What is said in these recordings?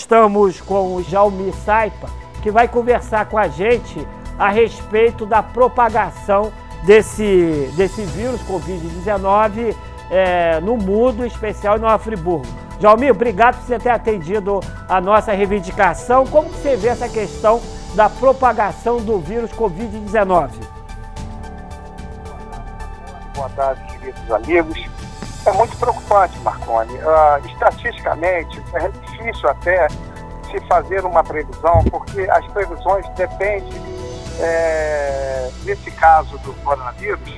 estamos com o Jaumir Saipa, que vai conversar com a gente a respeito da propagação desse vírus Covid-19 no mundo, em especial em Nova Friburgo. Jaumir, obrigado por você ter atendido a nossa reivindicação. Como que você vê essa questão da propagação do vírus Covid-19? Boa tarde, queridos amigos. É muito preocupante, Marconi. Estatisticamente, é difícil até se fazer uma previsão, porque as previsões dependem, nesse caso do coronavírus,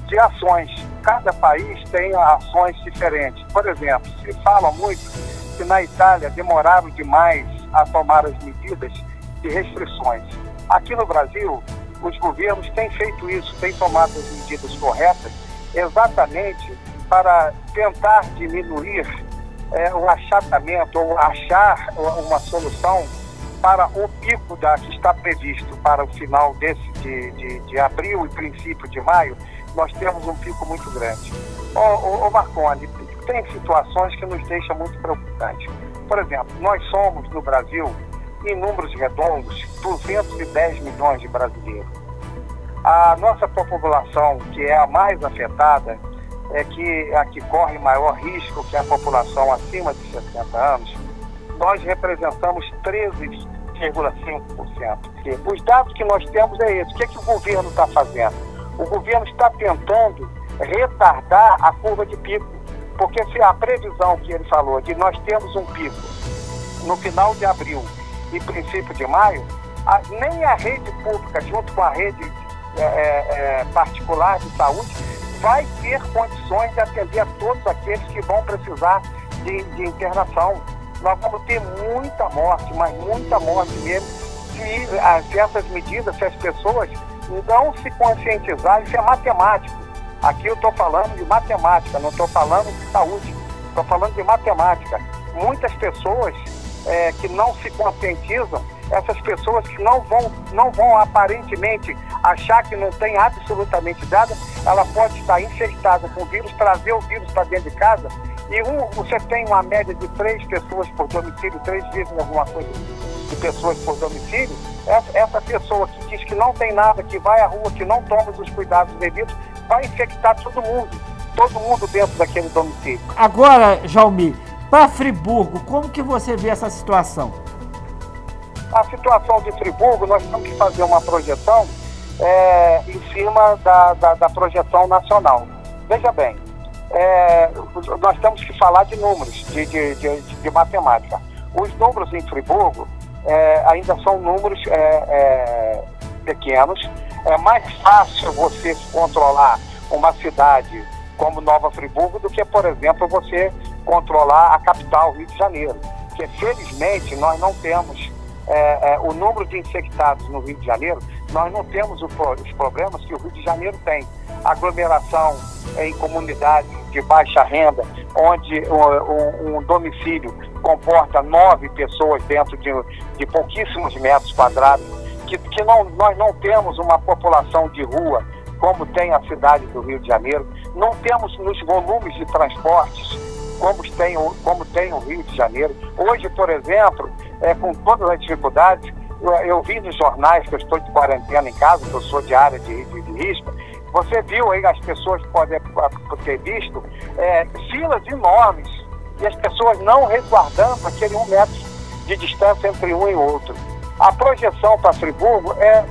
de ações. Cada país tem ações diferentes. Por exemplo, se fala muito que na Itália demoraram demais a tomar as medidas de restrições. Aqui no Brasil, os governos têm feito isso, têm tomado as medidas corretas, exatamente para tentar diminuir o achatamento ou achar uma solução para o pico que está previsto para o final de abril e princípio de maio. Nós temos um pico muito grande. Marconi, tem situações que nos deixam muito preocupantes. Por exemplo, nós somos no Brasil, em números redondos, 210 milhões de brasileiros. A nossa população, que é a mais afetada, a que corre maior risco, que é a população acima de 60 anos, nós representamos 13,5%. Os dados que nós temos é esse. O que o governo está fazendo? O governo está tentando retardar a curva de pico, porque se a previsão que ele falou de nós temos um pico no final de abril e princípio de maio, nem a rede pública, junto com a rede particular de saúde, vai ter condições de atender a todos aqueles que vão precisar de internação. Nós vamos ter muita morte, mas muita morte mesmo, se essas medidas, se as pessoas não se conscientizarem. Isso é matemático. Aqui eu estou falando de matemática, não estou falando de saúde, estou falando de matemática. Muitas pessoas que não se conscientizam, essas pessoas que não vão aparentemente achar que não tem absolutamente nada, ela pode estar infectada com o vírus, trazer o vírus para dentro de casa, e você tem uma média de 3 pessoas por domicílio, 3 alguma coisa de pessoas por domicílio. Essa pessoa que diz que não tem nada, que vai à rua, que não toma os cuidados devidos, vai infectar todo mundo dentro daquele domicílio. Agora, Jaumir, para Friburgo, como que você vê essa situação? A situação de Friburgo, nós temos que fazer uma projeção em cima da projeção nacional. Veja bem, nós temos que falar de números, de matemática. Os números em Friburgo ainda são números pequenos. É mais fácil você controlar uma cidade como Nova Friburgo do que, por exemplo, você controlar a capital, Rio de Janeiro. Porque, felizmente, nós não temos o número de infectados no Rio de Janeiro, nós não temos os problemas que o Rio de Janeiro tem. Aglomeração em comunidades de baixa renda, onde um domicílio comporta 9 pessoas dentro de pouquíssimos metros quadrados, nós não temos uma população de rua como tem a cidade do Rio de Janeiro, não temos nos volumes de transportes como tem o Rio de Janeiro. Hoje, por exemplo, com todas as dificuldades, eu vi nos jornais que eu estou de quarentena em casa, que eu sou de área de risco. Você viu aí, as pessoas podem ter visto, filas enormes, e as pessoas não resguardando aquele 1 metro de distância entre um e outro. A projeção para Friburgo é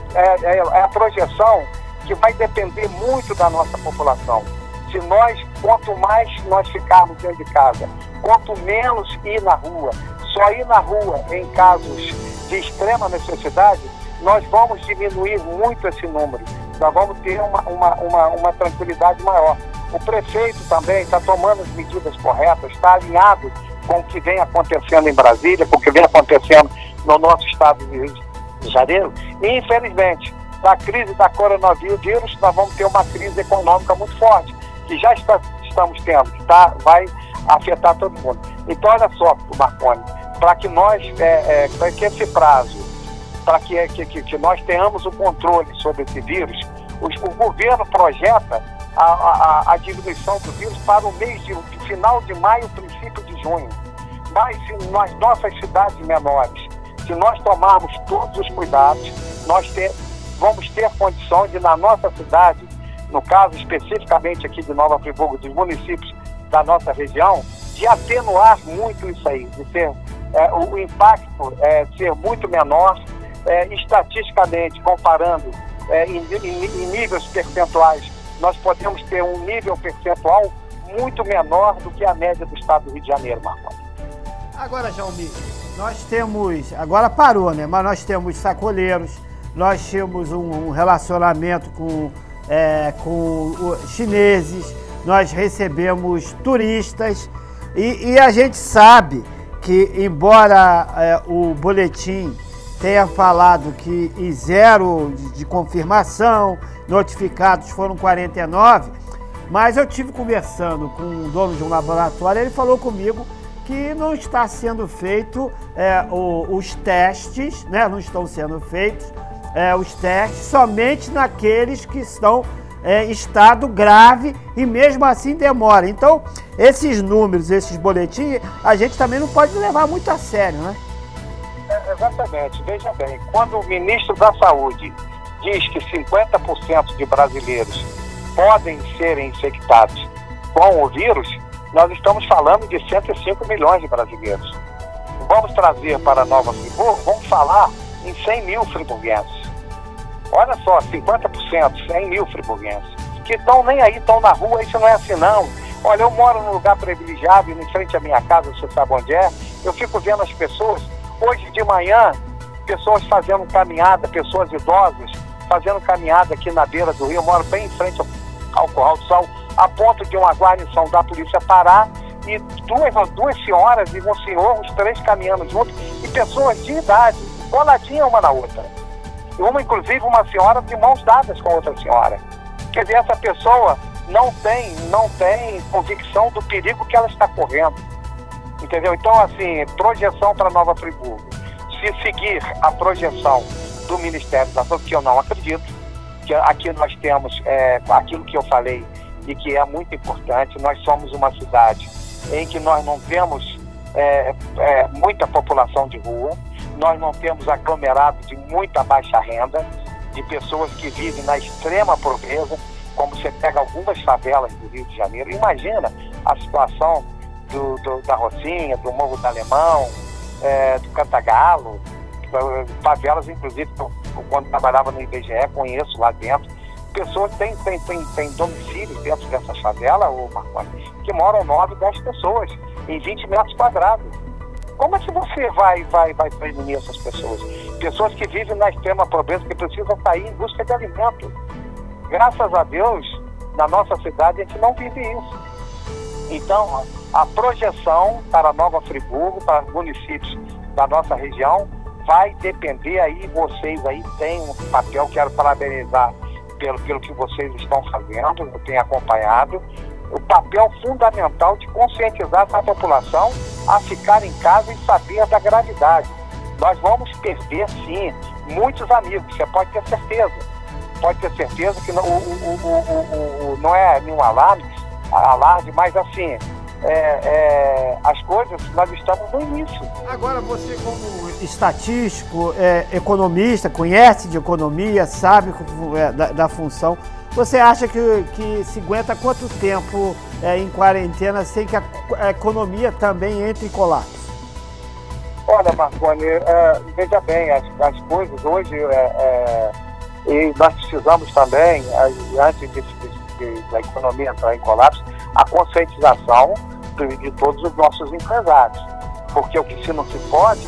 a projeção que vai depender muito da nossa população. Quanto mais nós ficarmos dentro de casa, quanto menos ir na rua, só ir na rua em casos de extrema necessidade, nós vamos diminuir muito esse número. Nós vamos ter uma tranquilidade maior. O prefeito também está tomando as medidas corretas, está alinhado com o que vem acontecendo em Brasília, com o que vem acontecendo no nosso estado de Rio de Janeiro. E, infelizmente, da crise da coronavírus, nós vamos ter uma crise econômica muito forte, que já estamos tendo, vai afetar todo mundo. Então, olha só, Marconi, para que nós, para que esse prazo, para que nós tenhamos o controle sobre esse vírus, o governo projeta a diminuição do vírus para o mês de final de maio, princípio de junho. Mas se nas nossas cidades menores, se nós tomarmos todos os cuidados, vamos ter condições de, na nossa cidade, no caso especificamente aqui de Nova Friburgo, dos municípios da nossa região, de atenuar muito isso aí, de ser o impacto ser muito menor, estatisticamente, comparando em níveis percentuais, nós podemos ter um nível percentual muito menor do que a média do estado do Rio de Janeiro, Marconi. Agora, Jaumir, nós temos, agora parou, né? Mas nós temos sacoleiros, nós temos um relacionamento com os chineses, nós recebemos turistas e a gente sabe que, embora o boletim tenha falado que em 0 de confirmação, notificados foram 49, mas eu tive conversando com o dono de um laboratório, ele falou comigo que não está sendo feito os testes, né? Não estão sendo feitos os testes somente naqueles que estão em estado grave e mesmo assim demora. Então, esses números, esses boletins, a gente também não pode levar muito a sério, né? Exatamente. Veja bem, quando o ministro da Saúde diz que 50% de brasileiros podem ser infectados com o vírus, nós estamos falando de 105 milhões de brasileiros. Vamos trazer para Nova Friburgo, vamos falar em 100 mil friburguenses. Olha só, 50%, 100 mil friburguenses, que estão nem aí, estão na rua, isso não é assim não. Olha, eu moro num lugar privilegiado, em frente à minha casa, você sabe onde é, eu fico vendo as pessoas, hoje de manhã, pessoas fazendo caminhada, pessoas idosas, fazendo caminhada aqui na beira do rio, eu moro bem em frente ao Curral do Sol, a ponto de uma guarnição da polícia parar e duas senhoras e um senhor, os três caminhando juntos, e pessoas de idade, coladinha uma na outra. Uma, inclusive, uma senhora de mãos dadas com outra senhora. Quer dizer, essa pessoa não tem convicção do perigo que ela está correndo. Entendeu? Então, assim, projeção para Nova Friburgo. Se seguir a projeção do Ministério da Saúde, que eu não acredito, que aqui nós temos aquilo que eu falei e que é muito importante, nós somos uma cidade em que nós não temos muita população de rua, nós não temos aglomerado de muita baixa renda, de pessoas que vivem na extrema pobreza, como você pega algumas favelas do Rio de Janeiro. Imagina a situação da Rocinha, do Morro do Alemão, do Cantagalo, favelas, inclusive, quando trabalhava no IBGE, conheço lá dentro. Pessoas têm domicílios dentro dessas favelas, que moram 9, 10 pessoas em 20 metros quadrados. Como é que você vai prevenir essas pessoas? Pessoas que vivem na extrema pobreza, que precisam sair em busca de alimento. Graças a Deus, na nossa cidade, a gente não vive isso. Então, a projeção para Nova Friburgo, para os municípios da nossa região, vai depender aí, vocês aí têm um papel, quero parabenizar pelo que vocês estão fazendo, eu tenho acompanhado, o papel fundamental de conscientizar essa população a ficar em casa e saber da gravidade. Nós vamos perder, sim, muitos amigos, você pode ter certeza. Pode ter certeza que não é nenhum alarde, mas assim, as coisas, nós estamos no início. Agora, você como estatístico, economista, conhece de economia, sabe da função, você acha que se aguenta quanto tempo em quarentena sem que a economia também entre em colapso? Olha, Marconi, veja bem, as coisas hoje, e nós precisamos também, antes da economia entrar em colapso, a conscientização de todos os nossos empresários. Porque o que se não se pode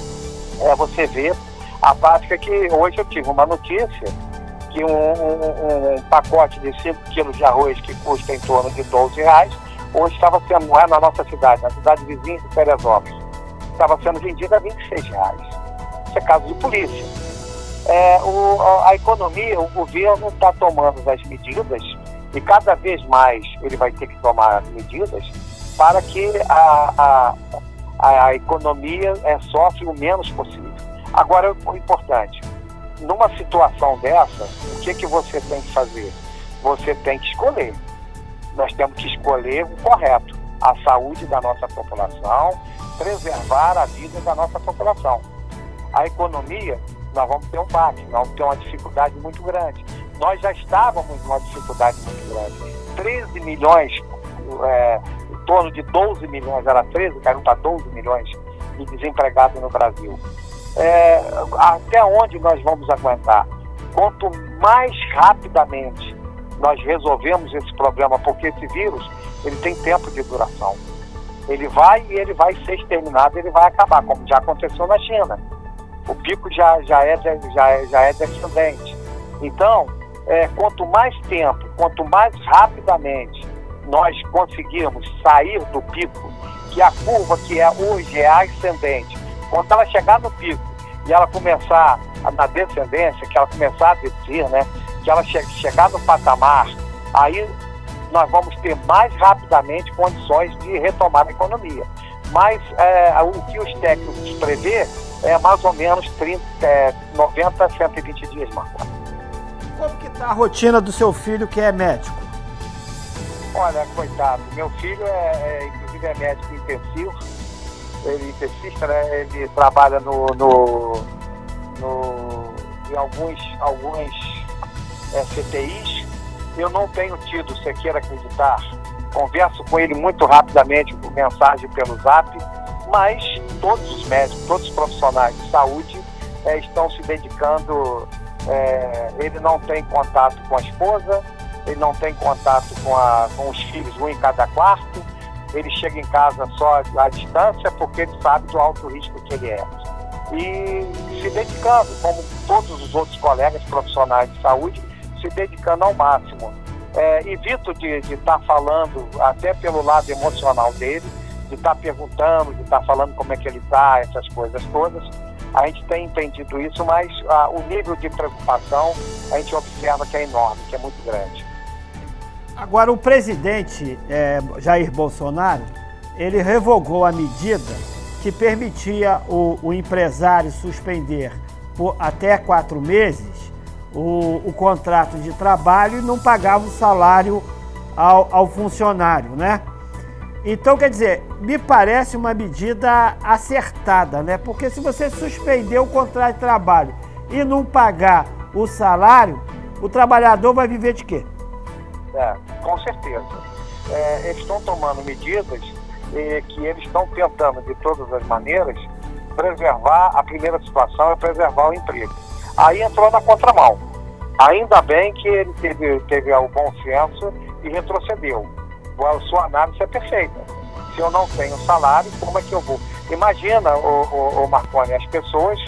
é você ver a prática que hoje eu tive uma notícia que um pacote de 5 quilos de arroz que custa em torno de R$12, hoje estava sendo, não é na nossa cidade, na cidade vizinha de Teresópolis, estava sendo vendido a R$26. Isso é caso de polícia. A economia, o governo está tomando as medidas e cada vez mais ele vai ter que tomar medidas para que a economia sofre o menos possível. Agora, o importante, numa situação dessa, o que você tem que fazer? Você tem que escolher. Nós temos que escolher o correto, a saúde da nossa população, preservar a vida da nossa população. A economia, nós vamos ter um baque, nós vamos ter uma dificuldade muito grande. Nós já estávamos numa dificuldade muito grande. 13 milhões, em torno de 12 milhões, era 13, caiu para 12 milhões de desempregados no Brasil. Até onde nós vamos aguentar? Quanto mais rapidamente nós resolvemos esse problema, porque esse vírus, ele tem tempo de duração. Ele vai ser exterminado, ele vai acabar, como já aconteceu na China. O pico já é descendente. Então, quanto mais tempo, quanto mais rapidamente nós conseguirmos sair do pico, que a curva que hoje é ascendente, quando ela chegar no pico e ela começar na descendência, que ela começar a descer, né, que ela chegar no patamar, aí nós vamos ter mais rapidamente condições de retomar a economia. Mas o que os técnicos prevê é mais ou menos 90 a 120 dias, Marco. Como que está a rotina do seu filho, que é médico? Olha, coitado, meu filho inclusive é médico intensivo, ele é intensista, né? Ele trabalha em alguns CTIs. Eu não tenho tido, você queira acreditar, converso com ele muito rapidamente por mensagem pelo Zap, mas todos os médicos, todos os profissionais de saúde estão se dedicando. Ele não tem contato com a esposa, ele não tem contato com os filhos, um em cada quarto, ele chega em casa só à distância, porque ele sabe do alto risco que ele é. E se dedicando, como todos os outros colegas profissionais de saúde, se dedicando ao máximo. Evito de estar falando, até pelo lado emocional dele, de estar perguntando, de estar falando como é que ele está, essas coisas todas. A gente tem entendido isso, mas o nível de preocupação a gente observa que é enorme, que é muito grande. Agora, o presidente Jair Bolsonaro, ele revogou a medida que permitia o empresário suspender por até 4 meses o contrato de trabalho e não pagava o salário ao funcionário, né? Então, quer dizer, me parece uma medida acertada, né? Porque se você suspender o contrato de trabalho e não pagar o salário, o trabalhador vai viver de quê? Com certeza. Eles estão tomando medidas que eles estão tentando, de todas as maneiras, preservar. A primeira situação é preservar o emprego. Aí entrou na contramão. Ainda bem que ele teve o bom senso e retrocedeu. A sua análise é perfeita. Se eu não tenho salário, como é que eu vou? Imagina, o Marconi, as pessoas,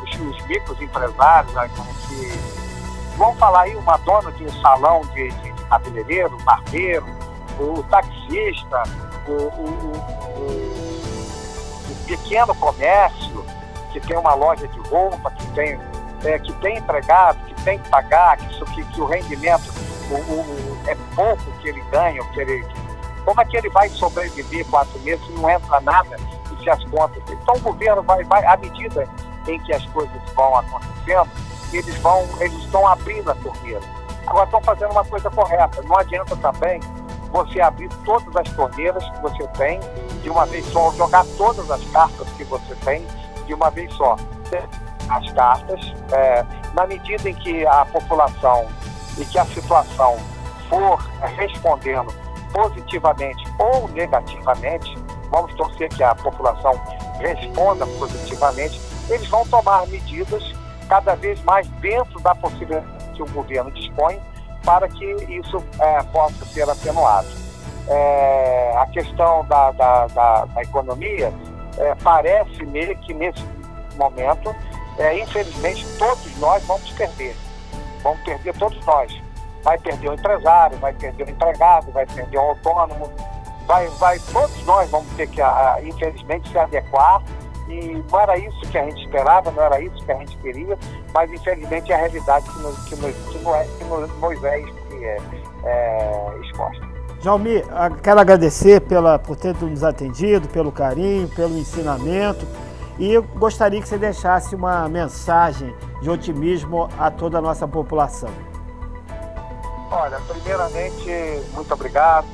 os micros empresários, né, que vamos falar aí, uma dona de um salão de cabeleireiro, barbeiro, o taxista, o pequeno comércio, que tem uma loja de roupa, que tem empregado, que tem que pagar, que o rendimento é pouco que ele ganha, como é que ele vai sobreviver 4 meses se não entra nada e se as contas... Então o governo vai à medida em que as coisas vão acontecendo, eles estão abrindo a torneira. Agora estão fazendo uma coisa correta. Não adianta também você abrir todas as torneiras que você tem de uma vez só, jogar todas as cartas que você tem de uma vez só. As cartas, na medida em que a população e que a situação for respondendo positivamente ou negativamente, vamos torcer que a população responda positivamente, eles vão tomar medidas cada vez mais dentro da possibilidade que o governo dispõe para que isso possa ser atenuado. A questão da economia, parece-me que nesse momento, infelizmente, todos nós vamos perder. Vamos perder todos nós. Vai perder o empresário, vai perder o empregado, vai perder o autônomo, todos nós vamos ter que, infelizmente, se adequar, e não era isso que a gente esperava, não era isso que a gente queria, mas infelizmente é a realidade que nos é exposta. Jalmir, quero agradecer por ter nos atendido, pelo carinho, pelo ensinamento, e eu gostaria que você deixasse uma mensagem de otimismo a toda a nossa população. Olha, primeiramente, muito obrigado.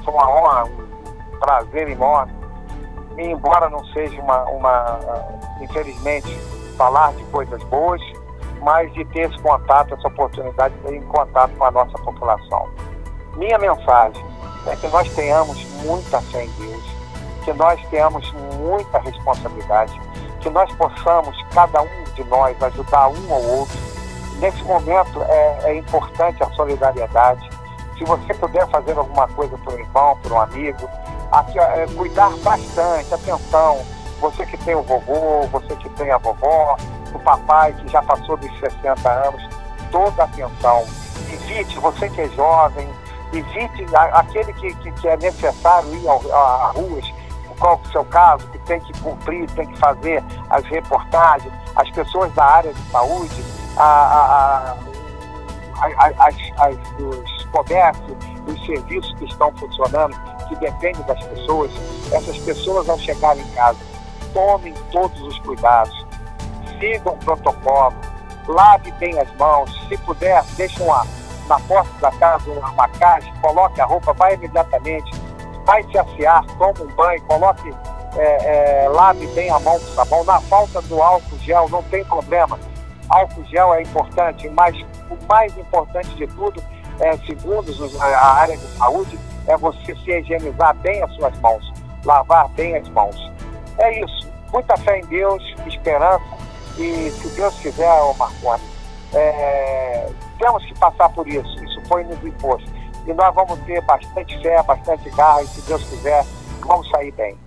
Foi uma honra, um prazer enorme, e embora não seja infelizmente, falar de coisas boas, mas de ter esse contato, essa oportunidade de ter contato com a nossa população. Minha mensagem é que nós tenhamos muita fé em Deus, que nós tenhamos muita responsabilidade, que nós possamos, cada um de nós, ajudar um ao outro. Nesse momento é importante a solidariedade. Se você puder fazer alguma coisa para um irmão, para um amigo, cuidar bastante, atenção, você que tem o vovô, você que tem a vovó, o papai que já passou dos 60 anos, toda atenção. Evite, você que é jovem, evite aquele que é necessário ir a ruas, qual é o seu caso, que tem que cumprir, tem que fazer as reportagens, as pessoas da área de saúde, os comércios, os serviços que estão funcionando, que dependem das pessoas, essas pessoas ao chegar em casa, tomem todos os cuidados, sigam o protocolo, lave bem as mãos, se puder, deixe na porta da casa uma caixa, coloque a roupa, vai imediatamente, vai se afiar, tome um banho, coloque, lave bem a mão com sabão. Na falta do álcool gel, não tem problema, álcool gel é importante, mas o mais importante de tudo, segundo a área de saúde, é você se higienizar bem as suas mãos, lavar bem as mãos. É isso, muita fé em Deus, esperança, e se Deus quiser, Marconi, temos que passar por isso, isso foi nos imposto. E nós vamos ter bastante fé, bastante garra, e se Deus quiser, vamos sair bem.